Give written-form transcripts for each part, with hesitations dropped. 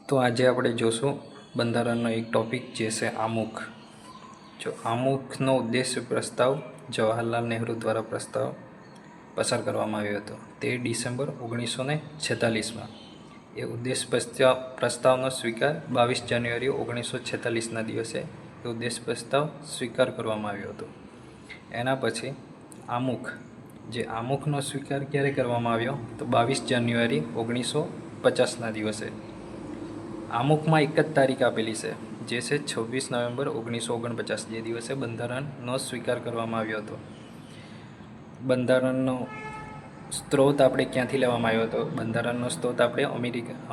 તો આજે આપણે જોશું બંધારણનો એક ટૉપિક જે છે આમુખ. જો આમુખનો ઉદ્દેશ્ય પ્રસ્તાવ જવાહરલાલ નહેરુ દ્વારા પ્રસ્તાવ પસાર કરવામાં આવ્યો હતો 13 ડિસેમ્બર 1946માં. એ ઉદ્દેશ પ્રસ્તાવનો સ્વીકાર 22 જાન્યુઆરી 1946ના દિવસે એ ઉદ્દેશ પ્રસ્તાવ સ્વીકાર કરવામાં આવ્યો હતો. એના પછી આમુખનો સ્વીકાર ક્યારે કરવામાં આવ્યો તો 22 જાન્યુઆરી 1950ના દિવસે. આમુખમાં એક જ તારીખ આપેલી છે જે છે 26 નવેમ્બર 1949, જે દિવસે બંધારણનો સ્વીકાર કરવામાં આવ્યો હતો. બંધારણનો સ્ત્રોત આપણે ક્યાંથી લેવામાં આવ્યો હતો? બંધારણનો સ્ત્રોત આપણે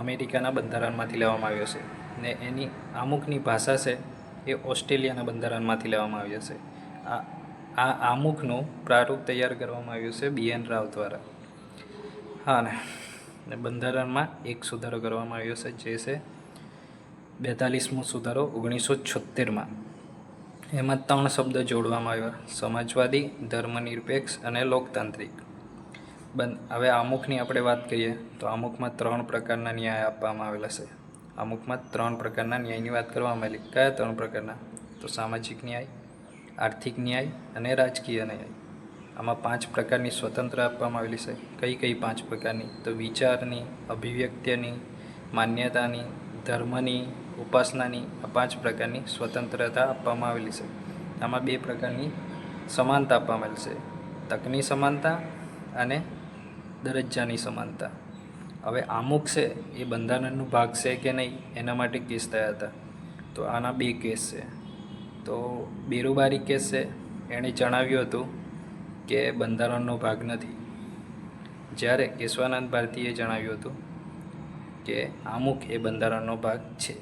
અમેરિકાના બંધારણમાંથી લેવામાં આવ્યો છે ને એની આમુખની ભાષા છે એ ઓસ્ટ્રેલિયાના બંધારણમાંથી લેવામાં આવ્યો છે. આ આમુખનું પ્રારૂપ તૈયાર કરવામાં આવ્યું છે BN રાવ દ્વારા. હા ને બંધારણમાં એક સુધારો કરવામાં આવ્યો છે જે છે 42મો સુધારો 1976માં. એમાં 3 શબ્દ જોડવામાં આવ્યા: સમાજવાદી, ધર્મનિરપેક્ષ અને લોકતાંત્રિક. હવે આમુખની આપણે વાત કરીએ તો આમુખમાં 3 પ્રકારના ન્યાય આપવામાં આવેલા છે. આમુખમાં 3 પ્રકારના ન્યાયની વાત કરવામાં આવેલી. કયા 3 પ્રકારના? તો સામાજિક ન્યાય, આર્થિક ન્યાય અને રાજકીય ન્યાય. આમાં 5 પ્રકારની સ્વતંત્ર આપવામાં આવેલી છે. કઈ 5 પ્રકારની? તો વિચારની, અભિવ્યક્તિની, માન્યતાની, ધર્મની, ઉપાસનાની, આ 5 પ્રકારની સ્વતંત્રતા આપવામાં આવેલી છે. આમાં 2 પ્રકારની સમાનતા આપવામાં આવેલી છે: તકની સમાનતા અને દરજ્જાની સમાનતા. હવે આમુખ છે એ બંધારણનો ભાગ છે કે નહીં એના માટે કેસ થયા હતા. તો આના 2 કેસ છે. તો બેરુબારી કેસ છે, એણે જણાવ્યું હતું કે બંધારણનો ભાગ નથી, જ્યારે કેશવાનંદ ભારતીએ જણાવ્યું હતું કે આમુખ એ બંધારણનો ભાગ છે.